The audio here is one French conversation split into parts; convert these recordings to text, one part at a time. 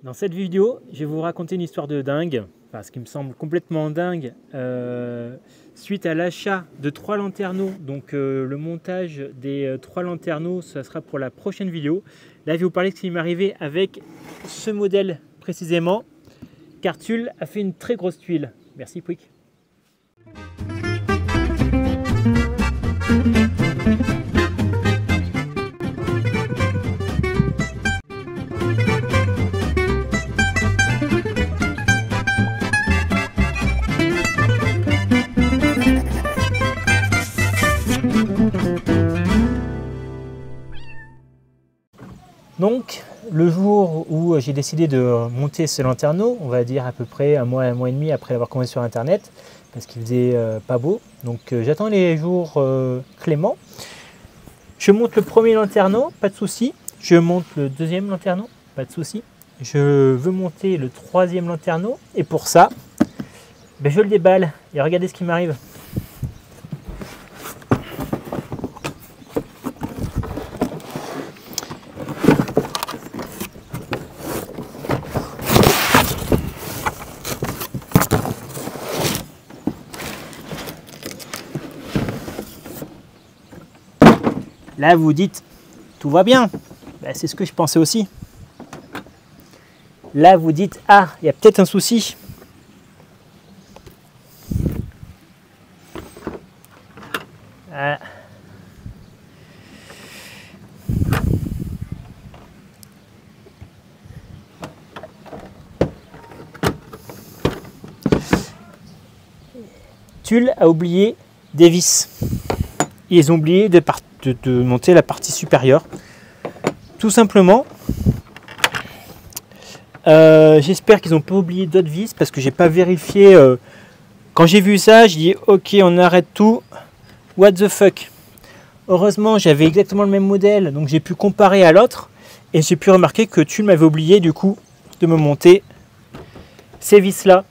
Dans cette vidéo, je vais vous raconter une histoire de dingue, enfin, ce qui me semble complètement dingue, suite à l'achat de 3 lanterneaux. Donc le montage des 3 lanterneaux, ça sera pour la prochaine vidéo. Là, je vais vous parler de ce qui m'est arrivé avec ce modèle précisément, car Tulle a fait une très grosse tuile. Merci Pouic. Donc, le jour où j'ai décidé de monter ce lanterneau, on va dire à peu près un mois et demi après l'avoir commandé sur internet, parce qu'il faisait pas beau. Donc j'attends les jours cléments. Je monte le premier lanterneau, pas de souci. Je monte le deuxième lanterneau, pas de souci. Je veux monter le troisième lanterneau, et pour ça, je le déballe. Et regardez ce qui m'arrive. Là, vous dites, tout va bien. C'est ce que je pensais aussi. Là, vous dites, ah, il y a peut-être un souci. Ah. Tulle a oublié des vis. Ils ont oublié de monter la partie supérieure. Tout simplement. J'espère qu'ils n'ont pas oublié d'autres vis parce que j'ai pas vérifié. Quand j'ai vu ça, je dis ok, on arrête tout. What the fuck. Heureusement, j'avais exactement le même modèle, donc j'ai pu comparer à l'autre et j'ai pu remarquer que Tulle m'avait oublié du coup de me monter ces vis là.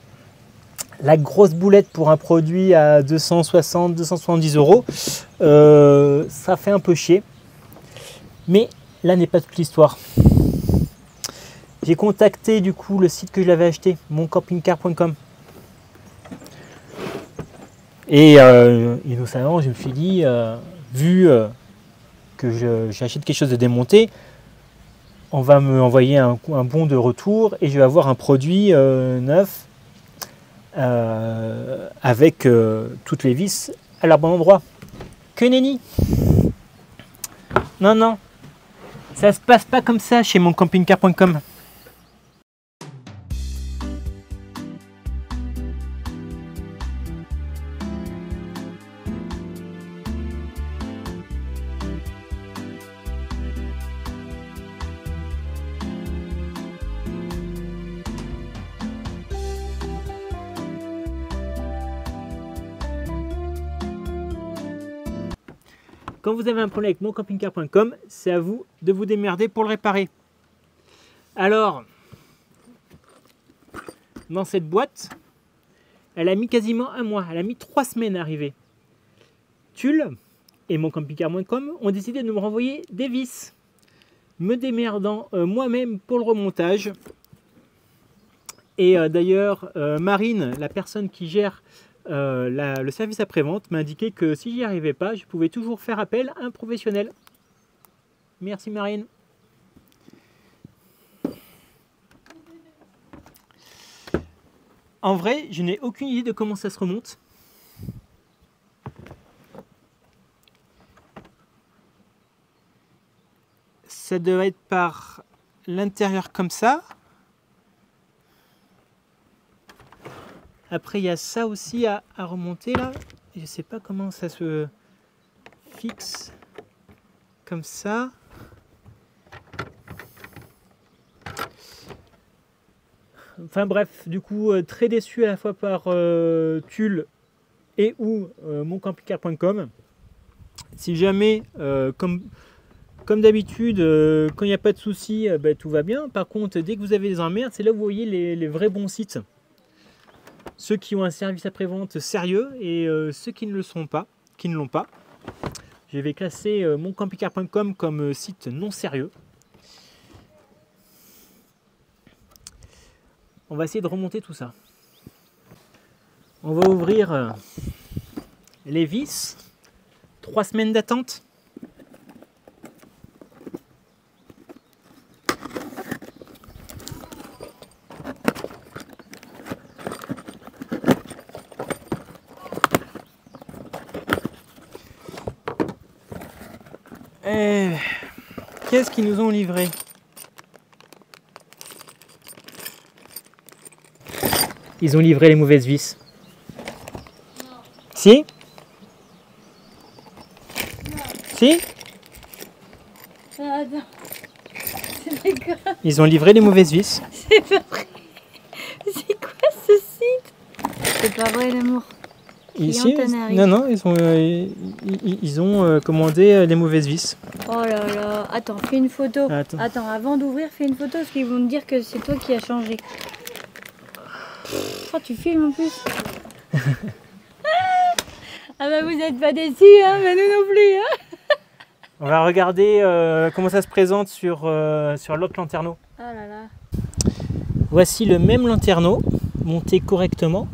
La grosse boulette pour un produit à 260-270 euros, ça fait un peu chier. Mais là n'est pas toute l'histoire. J'ai contacté du coup le site que je l'avais acheté, moncampingcar.com. Et innocemment, je me suis dit, vu que j'achète quelque chose de démonté, on va me envoyer un bon de retour et je vais avoir un produit neuf avec toutes les vis à leur bon endroit. Que nenni! Non, non, ça se passe pas comme ça chez moncampingcar.com. Quand vous avez un problème avec moncampingcar.com, c'est à vous de vous démerder pour le réparer. Alors, dans cette boîte, elle a mis quasiment un mois, elle a mis 3 semaines à arriver. Tulle et moncampingcar.com ont décidé de me renvoyer des vis, me démerdant moi-même pour le remontage. Et d'ailleurs, Marine, la personne qui gère le service après-vente, m'a indiqué que si j'y arrivais pas, je pouvais toujours faire appel à un professionnel. Merci Marine. En vrai, je n'ai aucune idée de comment ça se remonte. Ça doit être par l'intérieur comme ça. Après, il y a ça aussi à remonter là. Je ne sais pas comment ça se fixe comme ça. Enfin bref, du coup, très déçu à la fois par Tulle et ou moncampingcar.com. Si jamais, comme d'habitude, quand il n'y a pas de souci, tout va bien. Par contre, dès que vous avez des emmerdes, c'est là où vous voyez les vrais bons sites. Ceux qui ont un service après-vente sérieux et ceux qui ne le sont pas, qui ne l'ont pas. Je vais classer moncampingcar.com comme site non sérieux. On va essayer de remonter tout ça. On va ouvrir les vis. 3 semaines d'attente. Qu'est-ce qu'ils nous ont livré? Ils ont livré les mauvaises vis. Non. Si? Non. Si? Ah, attends. C'est quoi? Ils ont livré les mauvaises vis. C'est pas vrai. C'est quoi ce site? C'est pas vrai l'amour. Ici, Client non, non, ils ont commandé les mauvaises vis. Oh là là. Attends, fais une photo. Attends. Avant d'ouvrir, fais une photo parce qu'ils vont me dire que c'est toi qui as changé. Oh, tu filmes en plus. Ah bah vous n'êtes pas déçus, hein, mais nous non plus. Hein. On va regarder comment ça se présente sur l'autre lanterneau. Oh là là. Voici le même lanterneau, monté correctement.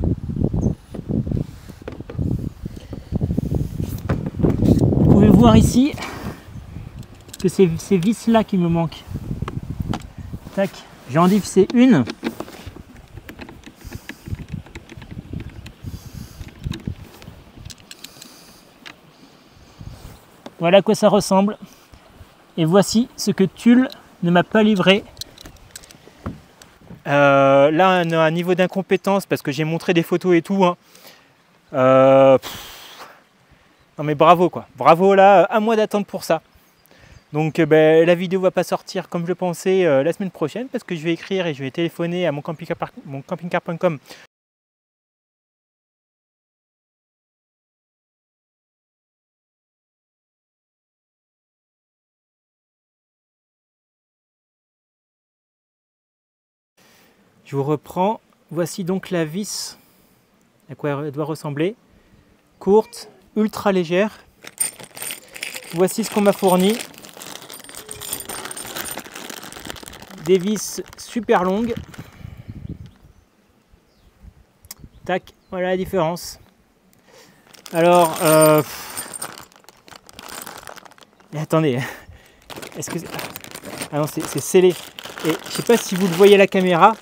Vous pouvez voir ici que c'est ces vis-là qui me manquent. Tac, j'ai en vissé une. Voilà à quoi ça ressemble. Et voici ce que Tulle ne m'a pas livré. Là, on a un niveau d'incompétence parce que j'ai montré des photos et tout. Hein. Non mais bravo quoi. Bravo là, un mois d'attente pour ça. Donc la vidéo va pas sortir comme je le pensais la semaine prochaine parce que je vais écrire et je vais téléphoner à mon campingcar.com. Je vous reprends. Voici donc la vis, à quoi elle doit ressembler. Courte, ultra légère. Voici ce qu'on m'a fourni. Des vis super longues. Tac, voilà la différence. Alors, attendez, est-ce que ah non, c'est scellé. Et je sais pas si vous le voyez à la caméra,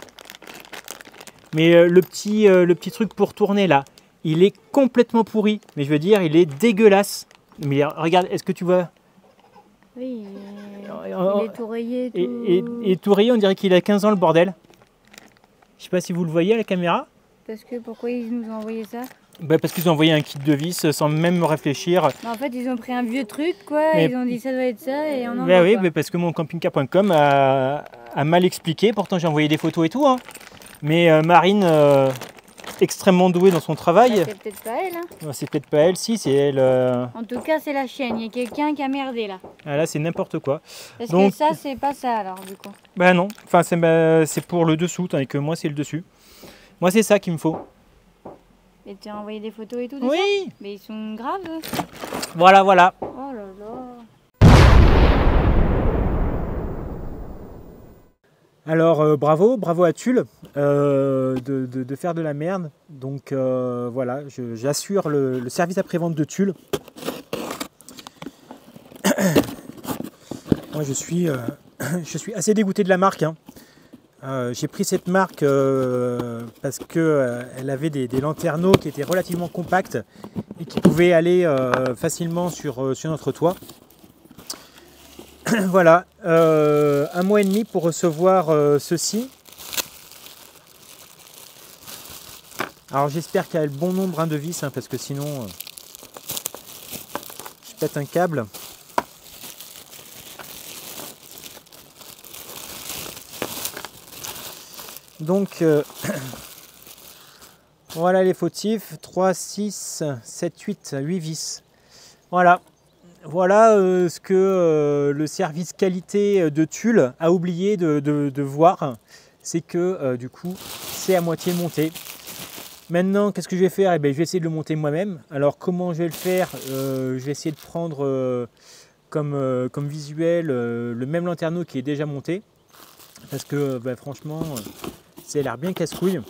mais le petit truc pour tourner là, il est complètement pourri. Mais je veux dire, il est dégueulasse. Mais regarde, est-ce que tu vois? Oui, il est tout rayé. Et tout rayé, on dirait qu'il a 15 ans le bordel. Je sais pas si vous le voyez à la caméra. Parce que pourquoi ils nous ont envoyé ça? Bah parce qu'ils ont envoyé un kit de vis sans même réfléchir. En fait, ils ont pris un vieux truc, quoi. Mais... Ils ont dit ça doit être ça et on en bah voit oui, pas. mais parce que mon campingcar.com a mal expliqué. Pourtant, j'ai envoyé des photos et tout. Hein. Mais Marine, extrêmement douée dans son travail. Bah, c'est peut-être pas elle. Hein. C'est peut-être pas elle, si, c'est elle. En tout cas, c'est la chienne. Il y a quelqu'un qui a merdé là. Ah, là, c'est n'importe quoi. Parce Donc... que ça, c'est pas ça alors, du coup. Bah non, enfin, c'est pour le dessous, tandis que moi, c'est le dessus. Moi, c'est ça qu'il me faut. Et tu as envoyé des photos et tout de Oui. ça? Mais ils sont graves. Voilà, voilà. Oh là là. Alors, bravo à Tulle de faire de la merde. Donc voilà, j'assure le service après-vente de Tulle. Moi, je suis assez dégoûté de la marque. Hein. J'ai pris cette marque parce qu'elle avait des lanterneaux qui étaient relativement compacts et qui pouvaient aller facilement sur notre toit. Voilà, 1 mois et demi pour recevoir ceci. Alors j'espère qu'il y a le bon nombre de vis, hein, parce que sinon je pète un câble. Donc voilà les fautifs, 3, 6, 7, 8, 8 vis. Voilà ce que le service qualité de Tulle a oublié de voir, c'est que du coup c'est à moitié monté. Maintenant, qu'est-ce que je vais faire? Je vais essayer de le monter moi-même. Alors comment je vais le faire? Je vais essayer de prendre comme visuel le même lanterneau qui est déjà monté. Parce que franchement, Ça a l'air bien casse-couille.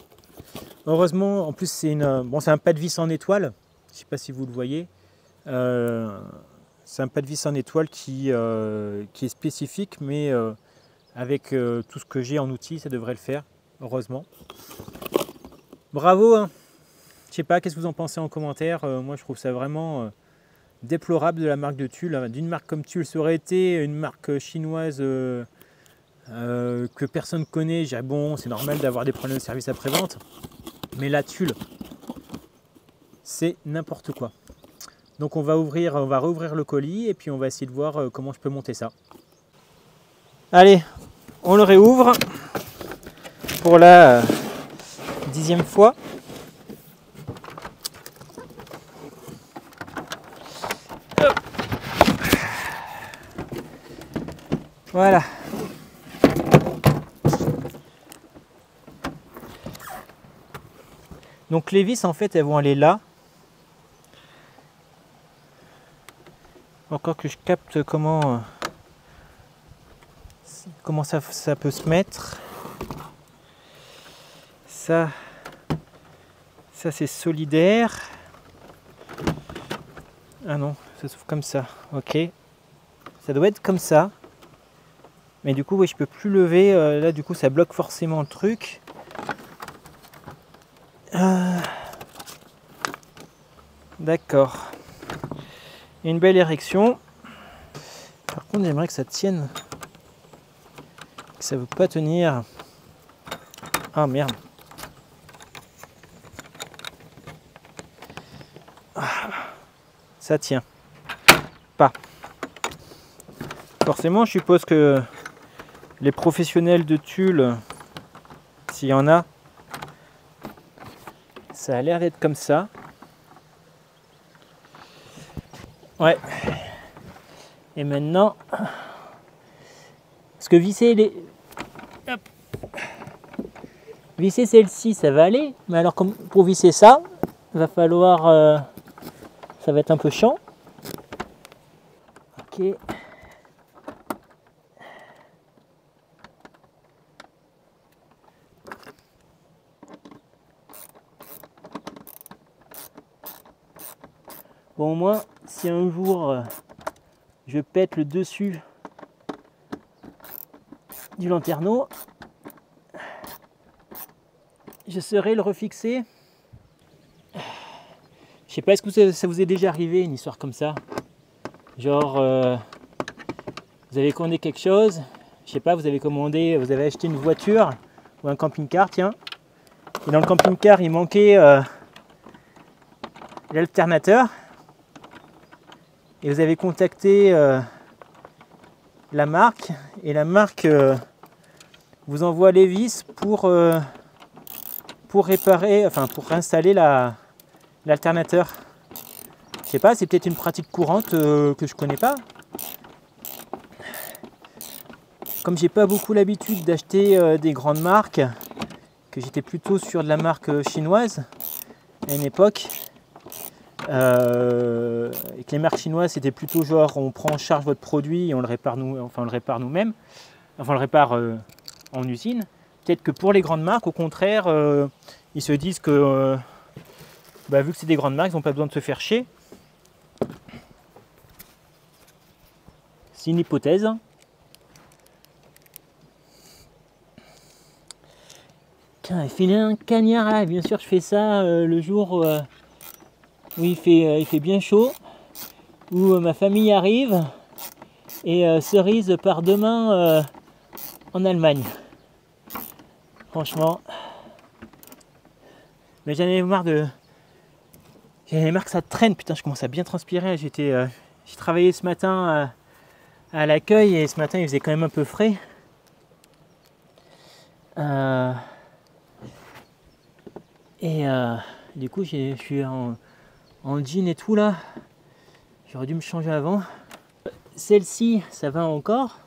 Heureusement, en plus c'est un pas de vis en étoile. Je ne sais pas si vous le voyez. C'est un pas de vis en étoile qui est spécifique, mais avec tout ce que j'ai en outils, ça devrait le faire, heureusement. Bravo, hein. Je sais pas, qu'est-ce que vous en pensez en commentaire. Moi je trouve ça vraiment déplorable de la marque de Tulle. D'une marque comme Tulle, ça aurait été une marque chinoise que personne connaît. Je dirais, bon, c'est normal d'avoir des problèmes de service après-vente. Mais la Tulle, c'est n'importe quoi. Donc on va rouvrir le colis et puis on va essayer de voir comment je peux monter ça. Allez, on le réouvre pour la 10e fois. Hop. Voilà. Donc les vis en fait elles vont aller là. Encore que je capte comment ça peut se mettre. Ça c'est solidaire. Ah non, ça s'ouvre comme ça. Ok. Ça doit être comme ça. Mais du coup, oui, je peux plus lever. Là, du coup, ça bloque forcément le truc. D'accord. Une belle érection. Par contre, j'aimerais que ça tienne. Que ça ne veut pas tenir. Ah merde. Ça tient. Pas. Forcément, je suppose que les professionnels de Tulle, s'il y en a, ça a l'air d'être comme ça. Ouais. Et maintenant, parce que visser visser celle-ci, ça va aller. Mais alors, pour visser ça, il va falloir, ça va être un peu chiant. Ok. Bon, au moins, si un jour je pète le dessus du lanterneau, je saurai le refixer. Je sais pas, est-ce que ça vous est déjà arrivé une histoire comme ça? Genre, vous avez commandé quelque chose, je sais pas, vous avez acheté une voiture ou un camping-car, tiens, et dans le camping-car il manquait l'alternateur, et vous avez contacté la marque, et la marque vous envoie les vis pour réparer, enfin pour réinstaller l'alternateur. Je sais pas, c'est peut-être une pratique courante que je connais pas. Comme j'ai pas beaucoup l'habitude d'acheter des grandes marques, que j'étais plutôt sur de la marque chinoise à une époque, et que les marques chinoises c'était plutôt genre on prend en charge votre produit et on le répare nous-mêmes, enfin on le répare en usine. Peut-être que pour les grandes marques, au contraire, ils se disent que vu que c'est des grandes marques, ils n'ont pas besoin de se faire chier. C'est une hypothèse. Tiens, filer un cagnard là, bien sûr je fais ça le jour où il fait bien chaud, où ma famille arrive et cerise part demain en Allemagne. Franchement. Mais j'en avais marre que ça traîne, putain je commence à bien transpirer. J'ai travaillé ce matin à l'accueil et ce matin il faisait quand même un peu frais. Du coup je suis en jean et tout là. J'aurais dû me changer avant. Celle-ci ça va encore,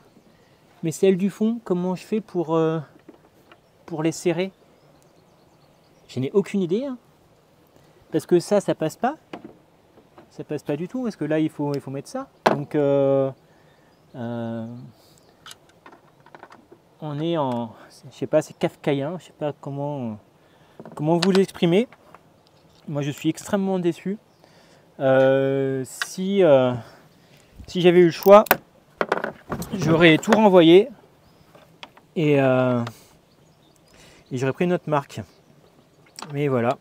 mais celle du fond, comment je fais pour les serrer? Je n'ai aucune idée, hein. Parce que ça passe pas. Ça passe pas du tout, parce que là il faut mettre ça. Donc on on est en, je sais pas, c'est kafkaïen, je sais pas comment vous l'exprimer. Moi je suis extrêmement déçu. Si j'avais eu le choix, j'aurais tout renvoyé et j'aurais pris une autre marque. Mais voilà.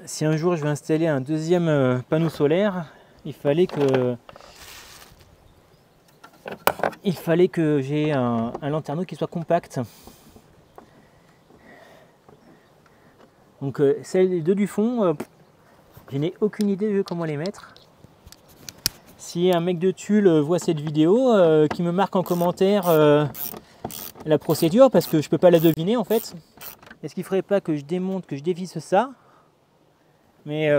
Si un jour je vais installer un deuxième panneau solaire, il fallait que j'ai un lanterneau qui soit compact. Donc celles deux du fond, je n'ai aucune idée de comment les mettre. Si un mec de Tulle voit cette vidéo, qui me marque en commentaire la procédure, parce que je peux pas la deviner en fait. Est-ce qu'il ne faudrait pas que je démonte, que je dévisse ça? Mais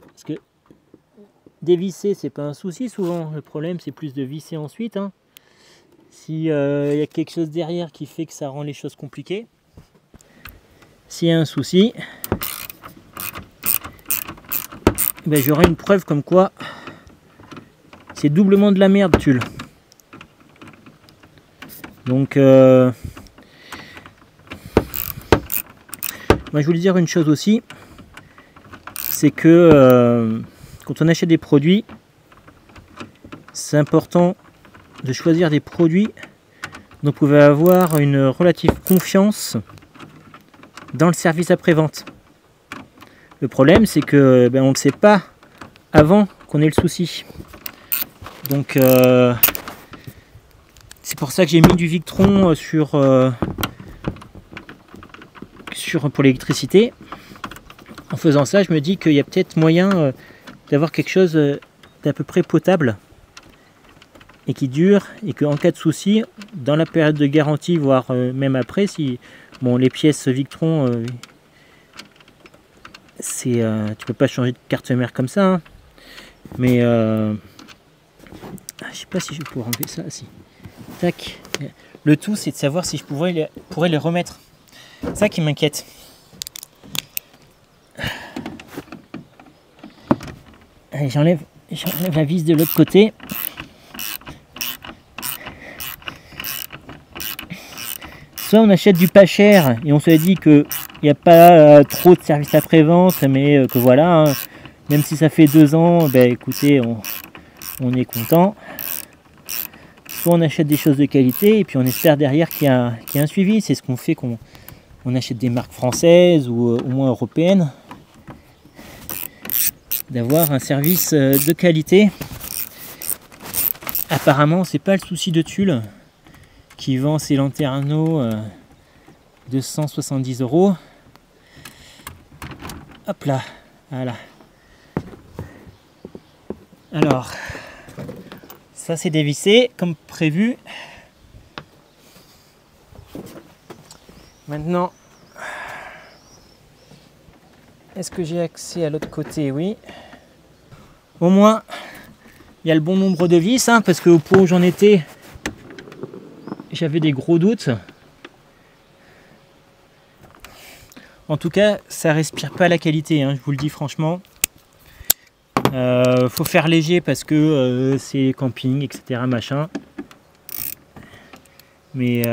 parce que dévisser c'est pas un souci souvent, le problème c'est plus de visser ensuite, hein. Si y a quelque chose derrière qui fait que ça rend les choses compliquées, s'il y a un souci, ben, j'aurai une preuve comme quoi c'est doublement de la merde Tulle. Donc moi je voulais dire une chose aussi, c'est que quand on achète des produits, c'est important de choisir des produits dont vous pouvez avoir une relative confiance dans le service après-vente. Le problème c'est que on ne sait pas avant qu'on ait le souci. Donc c'est pour ça que j'ai mis du Victron pour l'électricité. En faisant ça, je me dis qu'il y a peut-être moyen d'avoir quelque chose d'à peu près potable et qui dure, et qu'en cas de souci, dans la période de garantie, voire même après, si les pièces Victron, tu peux pas changer de carte mère comme ça, hein. Mais je sais pas si je vais pouvoir enlever ça. Si. Tac. Le tout, c'est de savoir si je pourrais les remettre. C'est ça qui m'inquiète. Allez, j'enlève la vis de l'autre côté. Soit on achète du pas cher et on se dit qu'il n'y a pas trop de services après-vente, mais que voilà, hein, même si ça fait 2 ans, écoutez, on est content. Soit on achète des choses de qualité et puis on espère derrière qu'il y a un suivi. C'est ce qu'on fait, qu'on achète des marques françaises ou au moins européennes, d'avoir un service de qualité. Apparemment c'est pas le souci de Tulle qui vend ses lanterneaux 270 €. Hop là, voilà. Alors ça c'est dévissé comme prévu. Maintenant, est-ce que j'ai accès à l'autre côté? Oui. Au moins, il y a le bon nombre de vis, hein, parce qu'au point où j'en étais, j'avais des gros doutes. En tout cas, ça respire pas la qualité, hein, je vous le dis franchement. Faut faire léger parce que c'est camping, etc. machin. Mais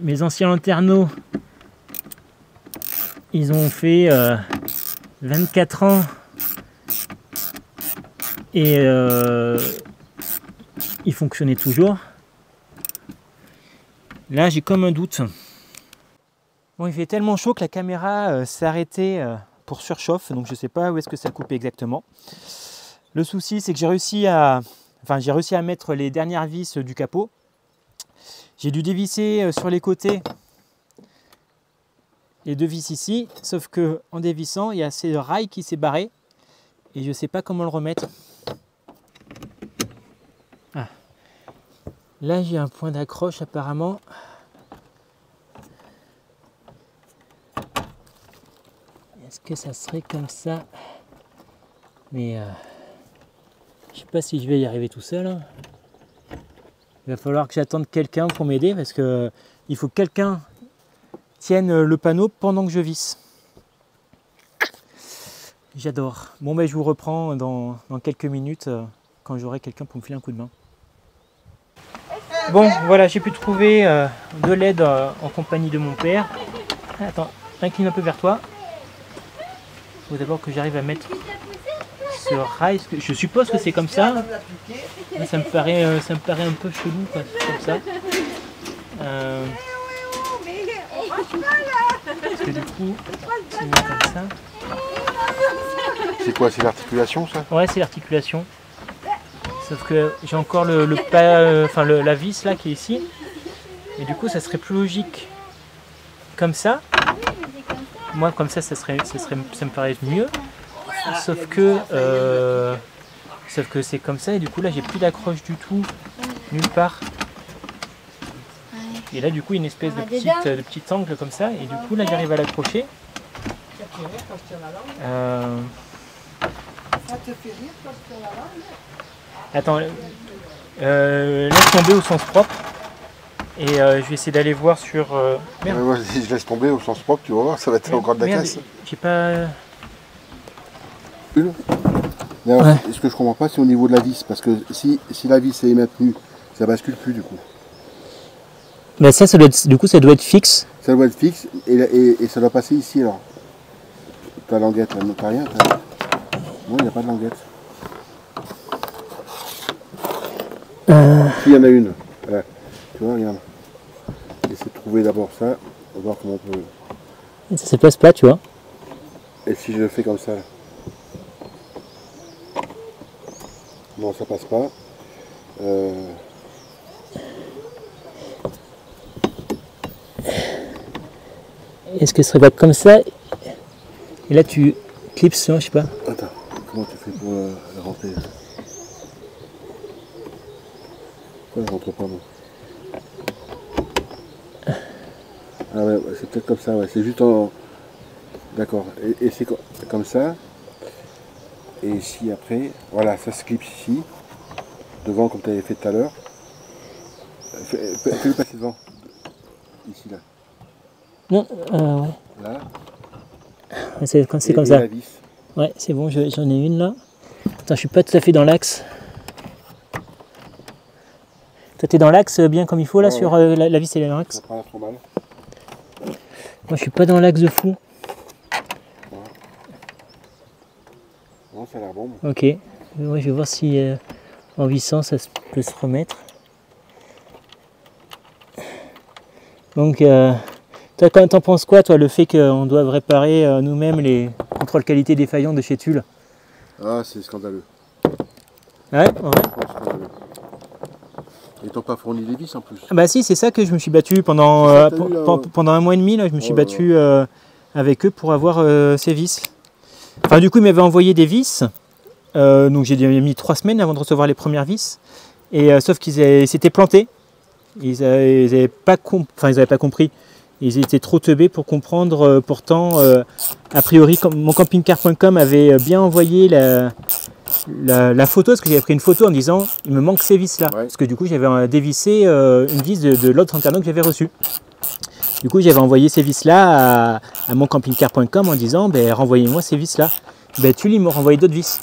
mes anciens lanterneaux, ils ont fait 24 ans et ils fonctionnaient toujours. Là, j'ai comme un doute. Bon, il fait tellement chaud que la caméra s'est arrêtée pour surchauffe, donc je ne sais pas où est-ce que ça coupe exactement. Le souci, c'est que j'ai réussi à mettre les dernières vis du capot. J'ai dû dévisser sur les côtés les 2 vis ici, sauf que en dévissant, il y a ces rails qui s'est barré et je ne sais pas comment le remettre. Ah. Là, j'ai un point d'accroche apparemment. Est-ce que ça serait comme ça? Mais je sais pas si je vais y arriver tout seul, hein. Il va falloir que j'attende quelqu'un pour m'aider parce que il faut que quelqu'un tienne le panneau pendant que je visse. J'adore. Bon, ben, je vous reprends dans quelques minutes quand j'aurai quelqu'un pour me filer un coup de main. Bon, voilà, j'ai pu trouver de l'aide en compagnie de mon père. Attends, incline un peu vers toi. Il faut d'abord que j'arrive à mettre ce rail. Je suppose que c'est comme ça. Mais ça me paraît un peu chelou, quoi, comme ça. Parce que du coup, c'est mis comme ça. C'est quoi, c'est l'articulation ça? Ouais, c'est l'articulation. Sauf que j'ai encore la vis là qui est ici. Et du coup, ça serait plus logique comme ça. Moi, comme ça me paraît mieux. Sauf que c'est comme ça et du coup là, j'ai plus d'accroche du tout, nulle part. Et là, du coup, une espèce de petit angle comme ça. Et du coup, là, j'arrive à l'accrocher. Attends, laisse tomber au sens propre. Et je vais essayer d'aller voir sur... Merde. Ouais, je laisse tomber au sens propre, tu vas voir, ça va être encore de la casse. J'ai pas... Ouais. Ce que je comprends pas, c'est au niveau de la vis, parce que si la vis est maintenue, ça bascule plus du coup. Mais ça doit être, du coup, ça doit être fixe. Ça doit être fixe et ça doit passer ici alors. Ta languette, t'as rien non, il n'y a pas de languette. S'il y en a une. Voilà. Tu vois, regarde. Essaye de trouver d'abord ça, on va voir comment on peut. Ça se place pas, tu vois. Et si je le fais comme ça? Non, ça passe pas. Est-ce que ce serait pas comme ça? Et là, tu clips, je sais pas. Attends, comment tu fais pour la rentrer? Pourquoi elle rentre pas, moi? Ah ouais, c'est peut-être comme ça, ouais. C'est juste en... D'accord. Et c'est comme ça. Et ici, après, voilà, ça se clipse ici. Devant, comme tu avais fait tout à l'heure. Fais-le passer devant. Ici, là. Non, ouais. Là. C'est comme ça. La vis. Ouais, c'est bon, j'en ai une là. Attends, je suis pas tout à fait dans l'axe. Toi, t'es dans l'axe bien comme il faut là, sur la vis et l'axe. Ça prend trop mal. Moi, je suis pas dans l'axe de fou. Ouais. Non, ça a l'air bon. Ok. Ouais, je vais voir si en vissant, ça peut se remettre. Donc, toi, t'en penses quoi, toi, le fait qu'on doive réparer nous-mêmes les contrôles qualité défaillants de chez Tulle? Ah, c'est scandaleux. Ouais, ouais. Ils t'ont pas fourni les vis en plus. Ah bah si, c'est ça que je me suis battu pendant un mois et demi, là, je me suis battu avec eux pour avoir ces vis. Enfin, du coup, ils m'avaient envoyé des vis, donc j'ai mis 3 semaines avant de recevoir les premières vis, et sauf qu'ils s'étaient plantés. Ils n'avaient pas compris. Ils étaient trop teubés pour comprendre. Pourtant, a priori, moncampingcar.com avait bien envoyé la photo, parce que j'avais pris une photo en disant il me manque ces vis là. Ouais. Parce que du coup, j'avais dévissé une vis de l'autre internaute que j'avais reçu. Du coup, j'avais envoyé ces vis là à moncampingcar.com en disant renvoyez-moi ces vis là. Tulle, ils m'ont renvoyé d'autres vis.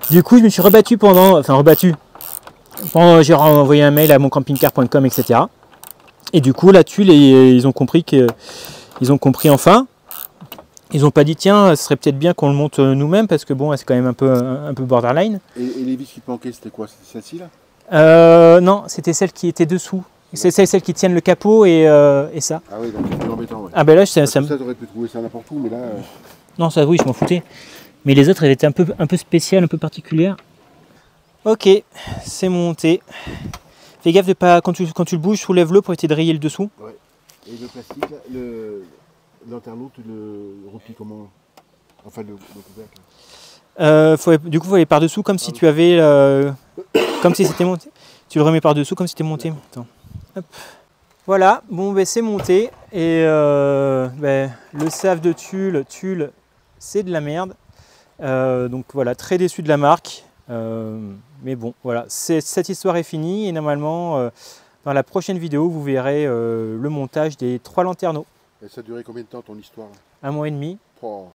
Du coup, je me suis rebattu j'ai envoyé un mail à moncampingcar.com, etc. Et du coup, là, Tulle, ils ont compris enfin. Ils n'ont pas dit tiens, ce serait peut-être bien qu'on le monte nous-mêmes parce que bon, c'est quand même un peu borderline. Et les vis qui manquaient, c'était quoi? C'était celle-ci là? Non, c'était celles qui étaient dessous. C'est celles qui tiennent le capot et ça. Ah oui, donc c'est plus embêtant. Ouais. Ah ben là, ça t'aurais pu trouver ça n'importe où, mais là. Non, ça oui, je m'en foutais. Mais les autres, elles étaient un peu spéciales, un peu particulières. Ok, c'est monté. Fais gaffe de pas quand tu le bouges, soulève-le pour éviter de rayer le dessous. Ouais. Et le plastique, l'internaute, le replie comment? Enfin, le couvercle. Du coup, il faut aller par-dessous comme si tu avais... comme si c'était monté. Tu le remets par-dessous comme si c'était monté. Attends. Hop. Voilà, bon, c'est monté. Et le SAV de Tulle, c'est de la merde. Donc voilà, très déçu de la marque. Mais bon, voilà, cette histoire est finie. Et normalement, dans la prochaine vidéo, vous verrez le montage des 3 lanterneaux. Et ça a duré combien de temps ton histoire? 1 mois et demi. Oh.